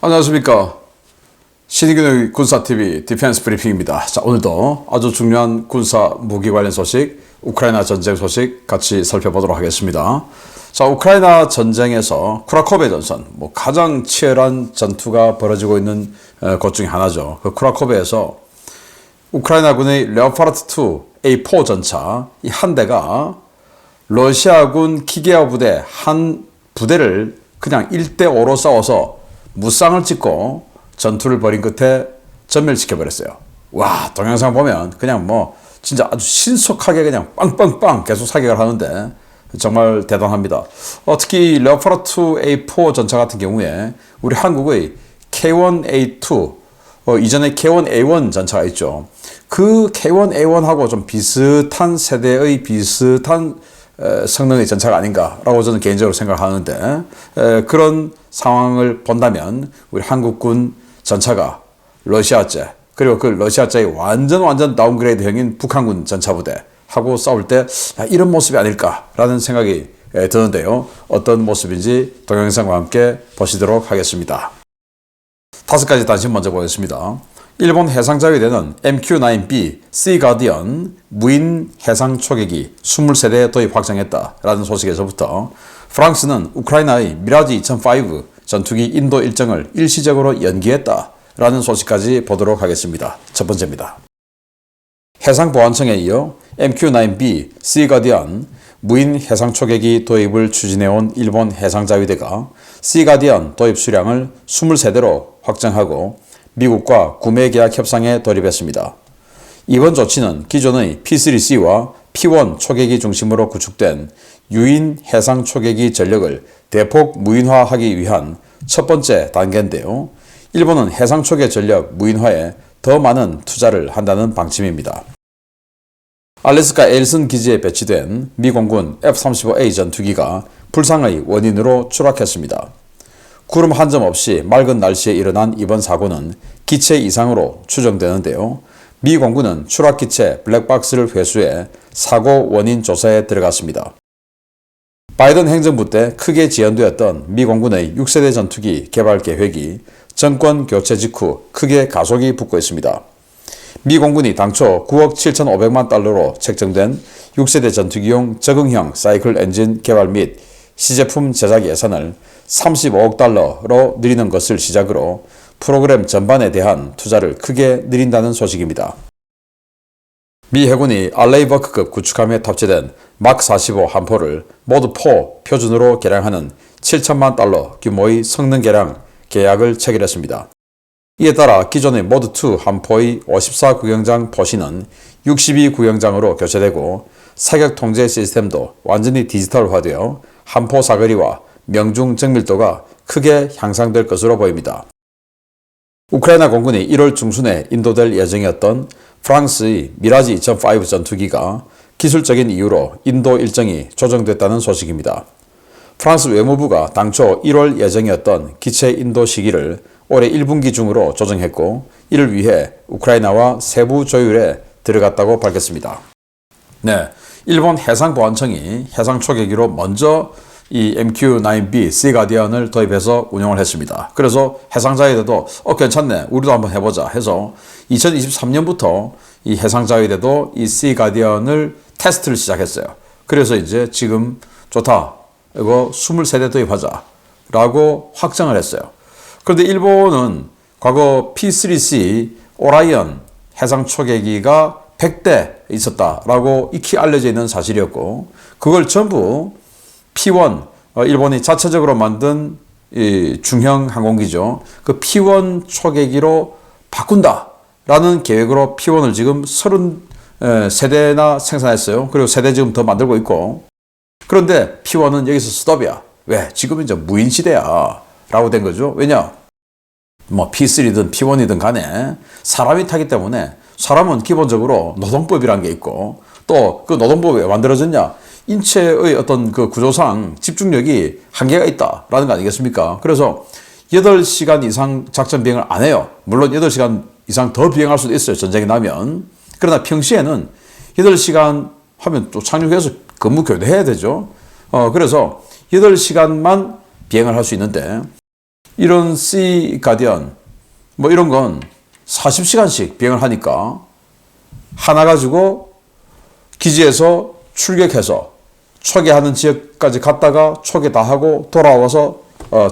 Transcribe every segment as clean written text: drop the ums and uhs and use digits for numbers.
안녕하십니까. 신의균의 군사TV 디펜스 브리핑입니다. 자, 오늘도 아주 중요한 군사 무기 관련 소식, 우크라이나 전쟁 소식 같이 살펴보도록 하겠습니다. 자, 우크라이나 전쟁에서 쿠라코베 전선, 가장 치열한 전투가 벌어지고 있는 곳 중에 하나죠. 그 쿠라코베에서 우크라이나군의 레오파르트 2 A4 전차 이 한 대가 러시아군 키게아 부대 한 부대를 그냥 1대5로 싸워서 무쌍을 찍고 전투를 벌인 끝에 전멸시켜버렸어요. 와, 동영상 보면 그냥 진짜 아주 신속하게 그냥 빵빵빵 계속 사격을 하는데 정말 대단합니다. 특히 레오파르트 A4 전차 같은 경우에 우리 한국의 K1A2 이전에 K1A1 전차가 있죠. 그 K1A1하고 좀 비슷한 세대의 비슷한 성능의 전차가 아닌가라고 저는 개인적으로 생각하는데, 그런 상황을 본다면 우리 한국군 전차가 러시아제, 그리고 그 러시아제의 완전 다운그레이드형인 북한군 전차부대하고 싸울 때 이런 모습이 아닐까라는 생각이 드는데요. 어떤 모습인지 동영상과 함께 보시도록 하겠습니다. 5가지 단신 먼저 보겠습니다. 일본 해상자위대는 MQ-9B Sea Guardian 무인 해상 초계기 23대 도입 확정했다라는 소식에서부터, 프랑스는 우크라이나의 미라지 2005 전투기 인도 일정을 일시적으로 연기했다라는 소식까지 보도록 하겠습니다. 첫 번째입니다. 해상보안청에 이어 MQ-9B Sea Guardian 무인 해상 초계기 도입을 추진해온 일본 해상자위대가 Sea Guardian 도입 수량을 23대로 확정하고 미국과 구매 계약 협상에 돌입했습니다. 이번 조치는 기존의 P3C와 P1 초계기 중심으로 구축된 유인 해상 초계기 전력을 대폭 무인화하기 위한 첫 번째 단계인데요. 일본은 해상 초계 전력 무인화에 더 많은 투자를 한다는 방침입니다. 알래스카 에일슨 기지에 배치된 미 공군 F-35A 전투기가 불상의 원인으로 추락했습니다. 구름 한 점 없이 맑은 날씨에 일어난 이번 사고는 기체 이상으로 추정되는데요. 미 공군은 추락 기체 블랙박스를 회수해 사고 원인 조사에 들어갔습니다. 바이든 행정부 때 크게 지연되었던 미 공군의 6세대 전투기 개발 계획이 정권 교체 직후 크게 가속이 붙고 있습니다. 미 공군이 당초 9억 7,500만 달러로 책정된 6세대 전투기용 적응형 사이클 엔진 개발 및 시제품 제작 예산을 35억 달러로 늘리는 것을 시작으로 프로그램 전반에 대한 투자를 크게 늘린다는 소식입니다. 미 해군이 알레이버크급 구축함에 탑재된 막45 함포를 모드 4 표준으로 개량하는 7천만 달러 규모의 성능 개량 계약을 체결했습니다. 이에 따라 기존의 모드 2 함포의 54구경장 포신은 62구경장으로 교체되고 사격 통제 시스템도 완전히 디지털화되어 함포 사거리와 명중 정밀도가 크게 향상될 것으로 보입니다. 우크라이나 공군이 1월 중순에 인도될 예정이었던 프랑스의 미라지 2005 전투기가 기술적인 이유로 인도 일정이 조정됐다는 소식입니다. 프랑스 외무부가 당초 1월 예정이었던 기체 인도 시기를 올해 1분기 중으로 조정했고, 이를 위해 우크라이나와 세부 조율에 들어갔다고 밝혔습니다. 네, 일본 해상보안청이 해상 초계기로 먼저 이 MQ-9B Sea Guardian을 도입해서 운영을 했습니다. 그래서 해상자위대도 괜찮네, 우리도 한번 해보자 해서 2023년부터 이 해상자위대도 이 Sea Guardian을 테스트를 시작했어요. 그래서 이제 지금 좋다, 이거 23대 도입하자 라고 확정을 했어요. 그런데 일본은 과거 P3C 오라이언 해상 초계기가 100대 있었다라고 익히 알려져 있는 사실이었고, 그걸 전부 P1, 일본이 자체적으로 만든 이 중형 항공기죠. 그 P1 초계기로 바꾼다라는 계획으로 P1을 지금 30세대나 생산했어요. 그리고 세대 지금 더 만들고 있고. 그런데 P1은 여기서 스톱이야. 왜? 지금 이제 무인 시대야 라고 된 거죠. 왜냐? P3든 P1이든 간에 사람이 타기 때문에, 사람은 기본적으로 노동법이라는 게 있고, 또 그 노동법이 왜 만들어졌냐? 인체의 어떤 그 구조상 집중력이 한계가 있다라는 거 아니겠습니까? 그래서 8시간 이상 작전 비행을 안 해요. 물론 8시간 이상 더 비행할 수도 있어요, 전쟁이 나면. 그러나 평시에는 8시간 하면 또 착륙해서 근무 교대해야 되죠. 그래서 8시간만 비행을 할 수 있는데, 이런 씨 가디언 뭐 이런 건 40시간씩 비행을 하니까 하나 가지고 기지에서 출격해서 초계하는 지역까지 갔다가 초계 다 하고 돌아와서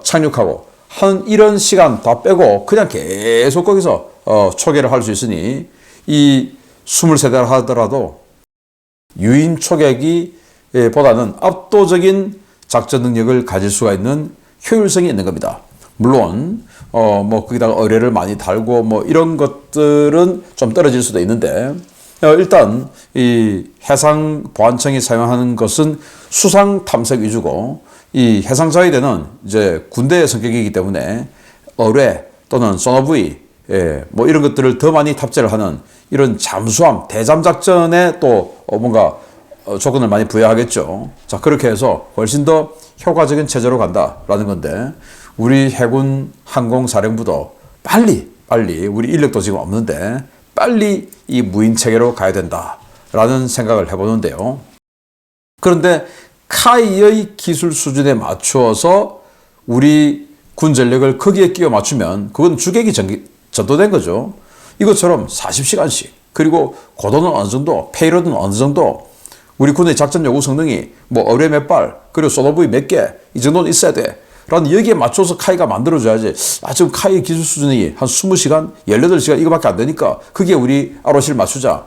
착륙하고 한 이런 시간 다 빼고 그냥 계속 거기서 초계를 할 수 있으니 이 23대를 하더라도 유인 초계기 보다는 압도적인 작전 능력을 가질 수가 있는 효율성이 있는 겁니다. 물론 뭐 거기다가 의뢰를 많이 달고 뭐 이런 것들은 좀 떨어질 수도 있는데 일단 이 해상보안청이 사용하는 것은 수상 탐색 위주고 이 해상자위대는 이제 군대의 성격이기 때문에 의뢰 또는 소노부이 뭐 이런 것들을 더 많이 탑재를 하는 이런 잠수함 대잠 작전에 또 뭔가 조건을 많이 부여하겠죠. 자, 그렇게 해서 훨씬 더 효과적인 체제로 간다라는 건데 우리 해군 항공사령부도 빨리 우리 인력도 지금 없는데 빨리 이 무인 체계로 가야 된다라는 생각을 해보는데요. 그런데 카이의 기술 수준에 맞추어서 우리 군 전력을 거기에 끼워 맞추면 그건 주객이 전도된 거죠. 이것처럼 40시간씩 그리고 고도는 어느 정도, 페이로드는 어느 정도, 우리 군의 작전 요구 성능이 뭐 의뢰 몇 발, 그리고 소노부이 몇 개, 이 정도는 있어야 돼. 라는 여기에 맞춰서 카이가 만들어줘야지. 지금 카이 기술 수준이 한 20시간, 18시간 이거밖에 안 되니까 그게 우리 ROC를 맞추자.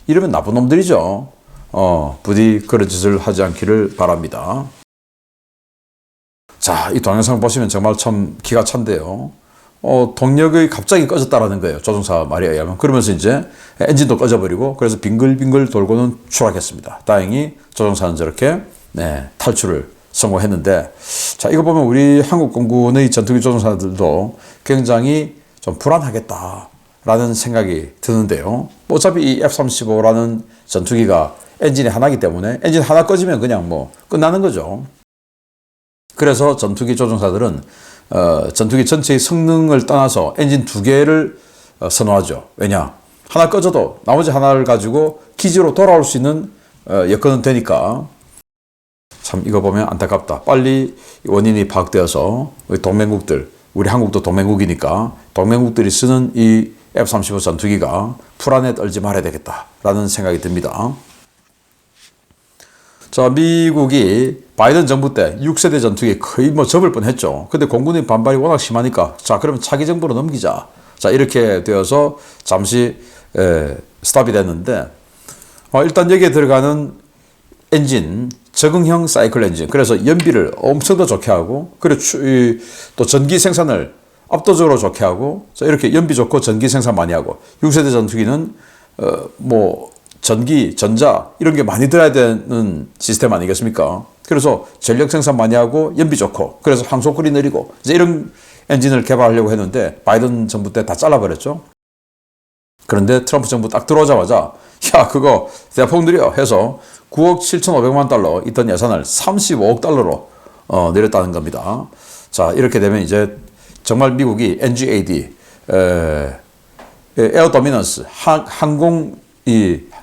이러면 나쁜 놈들이죠. 부디 그런 짓을 하지 않기를 바랍니다. 자, 이 동영상 보시면 정말 참 기가 찬데요. 동력이 갑자기 꺼졌다라는 거예요. 조종사 말에 의하면. 그러면서 이제 엔진도 꺼져버리고 그래서 빙글빙글 돌고는 추락했습니다. 다행히 조종사는 저렇게 탈출을 성공했는데, 자, 이거 보면 우리 한국 공군의 전투기 조종사들도 굉장히 좀 불안하겠다라는 생각이 드는데요. 어차피 이 F-35라는 전투기가 엔진이 하나이기 때문에 엔진 하나 꺼지면 그냥 뭐 끝나는 거죠. 그래서 전투기 조종사들은 전투기 전체의 성능을 떠나서 엔진 2개를 선호하죠. 왜냐? 하나 꺼져도 나머지 하나를 가지고 기지로 돌아올 수 있는 여건은 되니까. 참 이거 보면 안타깝다. 빨리 원인이 파악되어서 동맹국들, 우리 한국도 동맹국이니까 동맹국들이 쓰는 이 F-35 전투기가 불안에 떨지 말아야 되겠다라는 생각이 듭니다. 자, 미국이 바이든 정부 때 6세대 전투기 거의 뭐 접을 뻔했죠. 근데 공군의 반발이 워낙 심하니까 자, 그러면 차기 정부로 넘기자. 자, 이렇게 되어서 잠시 스탑이 됐는데 일단 여기에 들어가는 엔진, 적응형 사이클 엔진. 그래서 연비를 엄청 더 좋게 하고, 그리고 또 전기 생산을 압도적으로 좋게 하고, 자, 이렇게 연비 좋고 전기 생산 많이 하고, 6세대 전투기는, 뭐, 전기, 전자, 이런 게 많이 들어야 되는 시스템 아니겠습니까? 그래서 전력 생산 많이 하고, 연비 좋고, 그래서 항속거리 느리고, 이제 이런 엔진을 개발하려고 했는데, 바이든 정부 때 다 잘라버렸죠. 그런데 트럼프 정부 딱 들어오자마자, 야, 그거 대폭 느려 해서 9억 7,500만 달러 있던 예산을 35억 달러로 내렸다는 겁니다. 자, 이렇게 되면 이제 정말 미국이 NGAD, 에어 도미넌스, 항공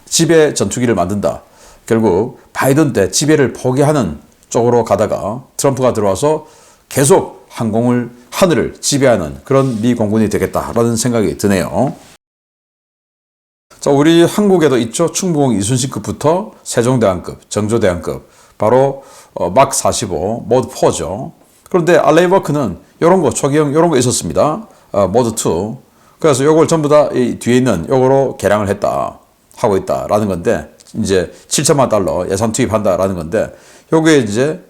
지배 전투기를 만든다. 결국 바이든 때 지배를 포기하는 쪽으로 가다가 트럼프가 들어와서 계속 하늘을 지배하는 그런 미 공군이 되겠다라는 생각이 드네요. 자, 우리 한국에도 있죠. 충무공 이순신급부터 세종대왕급, 정조대왕급, 바로 막 45, 모드 4죠. 그런데 알레이버크는 이런 거, 초기형 이런 거 있었습니다. 모드 2. 그래서 요걸 전부 다 이 뒤에 있는 요거로 개량을 하고 있다라는 건데, 이제 7천만 달러 예산 투입한다라는 건데, 요게 이제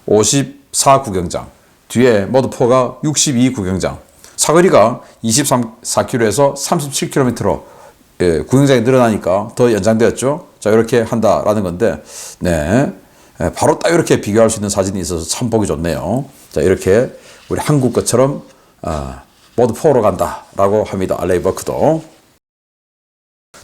54 구경장, 뒤에 모드 4가 62 구경장, 사거리가 24km에서 37km로 구경장이 늘어나니까 더 연장되었죠. 자, 이렇게 한다라는 건데, 바로 딱 이렇게 비교할 수 있는 사진이 있어서 참 보기 좋네요. 자, 이렇게 우리 한국 것처럼 모드 4로 간다라고 합니다. 알레이버크도.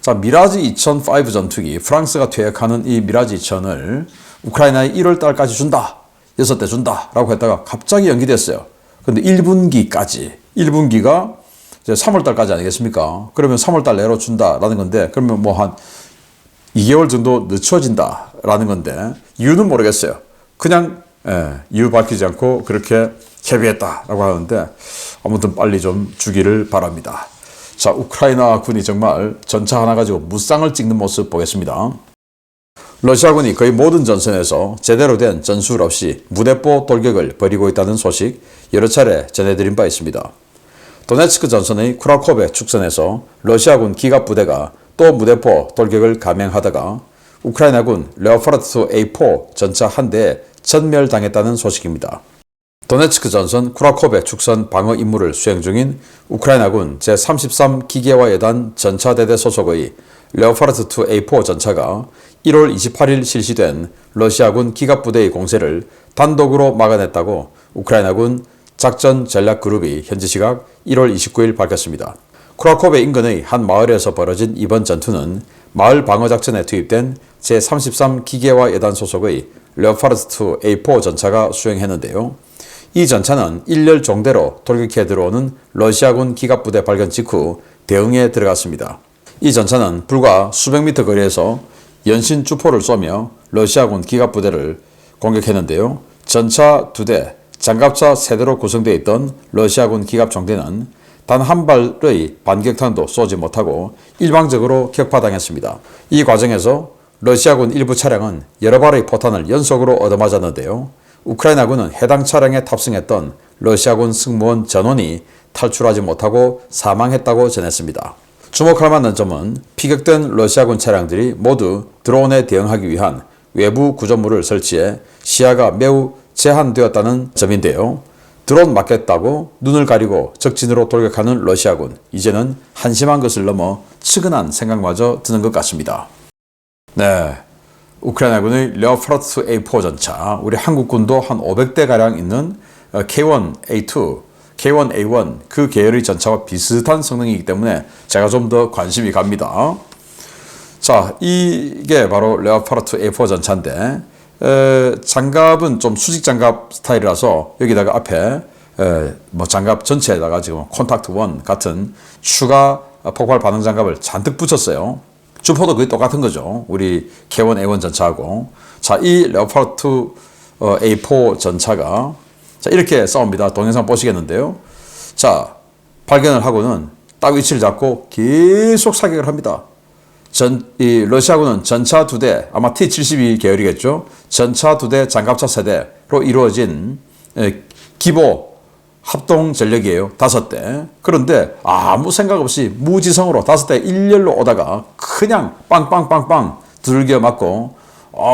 자, 미라지 2005 전투기, 프랑스가 퇴역하는 이 미라지 2000을 우크라이나에 1월 달까지 준다. 6대 준다라고 했다가 갑자기 연기됐어요. 근데 1분기가 이제 3월 달까지 아니겠습니까? 그러면 3월 달 내로 준다라는 건데, 그러면 뭐 한 2개월 정도 늦춰진다라는 건데, 이유는 모르겠어요. 그냥 이유 밝히지 않고 그렇게 협의했다라고 하는데 아무튼 빨리 좀 주기를 바랍니다. 자, 우크라이나 군이 정말 전차 하나 가지고 무쌍을 찍는 모습 보겠습니다. 러시아군이 거의 모든 전선에서 제대로 된 전술 없이 무대포 돌격을 벌이고 있다는 소식 여러 차례 전해드린 바 있습니다. 도네츠크 전선의 쿠라코베 축선에서 러시아군 기갑 부대가 또 무대포 돌격을 감행하다가 우크라이나군 레오파르트 2A4 전차 한 대에 전멸당했다는 소식입니다. 도네츠크 전선 쿠라코베 축선 방어 임무를 수행 중인 우크라이나군 제33 기계화 여단 전차대대 소속의 레오파르트 2A4 전차가 1월 28일 실시된 러시아군 기갑부대의 공세를 단독으로 막아냈다고 우크라이나군 작전 전략 그룹이 현지 시각 1월 29일 밝혔습니다. 쿠라코베 인근의 한 마을에서 벌어진 이번 전투는 마을 방어 작전에 투입된 제33 기계화 여단 소속의 레오파르트 2A4 전차가 수행했는데요. 이 전차는 일렬 종대로 돌격해 들어오는 러시아군 기갑부대 발견 직후 대응에 들어갔습니다. 이 전차는 불과 수백 미터 거리에서 연신 주포를 쏘며 러시아군 기갑부대를 공격했는데요. 전차 2대, 장갑차 3대로 구성되어 있던 러시아군 기갑총대는 단 한 발의 반격탄도 쏘지 못하고 일방적으로 격파당했습니다. 이 과정에서 러시아군 일부 차량은 여러 발의 포탄을 연속으로 얻어맞았는데요. 우크라이나군은 해당 차량에 탑승했던 러시아군 승무원 전원이 탈출하지 못하고 사망했다고 전했습니다. 주목할 만한 점은 피격된 러시아군 차량들이 모두 드론에 대응하기 위한 외부 구조물을 설치해 시야가 매우 제한되었다는 점인데요. 드론 맞겠다고 눈을 가리고 적진으로 돌격하는 러시아군, 이제는 한심한 것을 넘어 측은한 생각마저 드는 것 같습니다. 네, 우크라이나군의 레오파르트 A4 전차, 우리 한국군도 한 500대가량 있는 K1A2, K1A1 그 계열의 전차와 비슷한 성능이기 때문에 제가 좀 더 관심이 갑니다. 자, 이게 바로 레오파르트 A4 전차인데 장갑은 좀 수직 장갑 스타일이라서 여기다가 앞에 뭐 장갑 전체에다가 지금 콘탁트 1 같은 추가 폭발 반응 장갑을 잔뜩 붙였어요. 주포도 거의 똑같은 거죠. 우리 K1A1 전차하고. 자, 이 레오파르트 A4 전차가 자, 이렇게 싸웁니다. 동영상 보시겠는데요. 자, 발견을 하고는 딱 위치를 잡고 계속 사격을 합니다. 이 러시아군은 전차 2대, 아마 T-72 계열이겠죠. 전차 2대, 장갑차 3대로 이루어진 기보 합동 전력이에요. 5대. 그런데 아무 생각 없이 무지성으로 5대 일렬로 오다가 그냥 빵빵빵빵 두들겨 맞고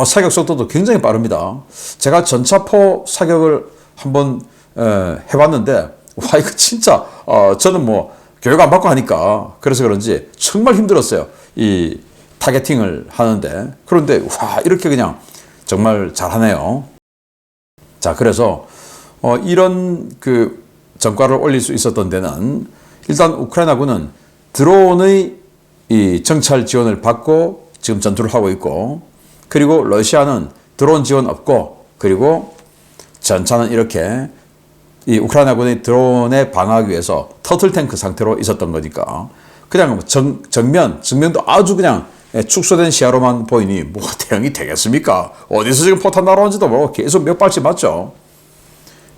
사격 속도도 굉장히 빠릅니다. 제가 전차포 사격을 한번 해봤는데 와, 이거 진짜 저는 뭐 교육 안 받고 하니까 그래서 그런지 정말 힘들었어요. 이 타겟팅을 하는데. 그런데 와, 이렇게 그냥 정말 잘하네요. 자, 그래서 이런 그 전과를 올릴 수 있었던 데는 일단 우크라이나군은 드론의 이 정찰 지원을 받고 지금 전투를 하고 있고, 그리고 러시아는 드론 지원 없고, 그리고 전차는 이렇게 이 우크라이나군의 드론에 방어하기 위해서 터틀탱크 상태로 있었던 거니까 그냥 정면도 아주 그냥 축소된 시야로만 보이니 뭐가 대응이 되겠습니까? 어디서 지금 포탄 날아오는지도 모르고 계속 몇 발씩 맞죠.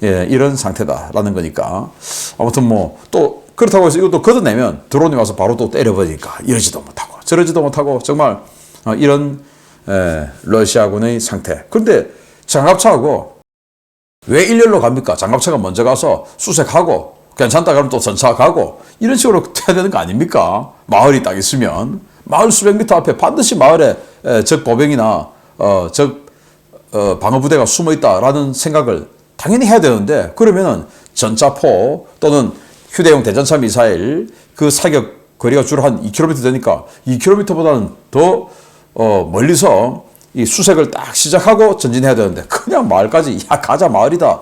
예, 이런 상태다라는 거니까. 아무튼 뭐 또 그렇다고 해서 이것도 걷어내면 드론이 와서 바로 또 때려버리니까 이러지도 못하고 저러지도 못하고 정말 이런 러시아군의 상태. 그런데 장갑차하고 왜 일렬로 갑니까? 장갑차가 먼저 가서 수색하고 괜찮다 그러면 또 전차 가고 이런 식으로 해야 되는 거 아닙니까? 마을이 딱 있으면 마을 수백 미터 앞에 반드시 마을에 적 보병이나 적 방어부대가 숨어 있다라는 생각을 당연히 해야 되는데, 그러면은 전차포 또는 휴대용 대전차 미사일 그 사격 거리가 주로 한 2km 되니까 2km보다는 더 멀리서 이 수색을 딱 시작하고 전진해야 되는데 그냥 마을까지 야 가자 마을이다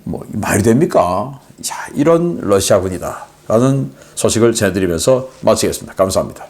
뭐 말이 됩니까? 야, 이런 러시아군이다 라는 소식을 전해드리면서 마치겠습니다. 감사합니다.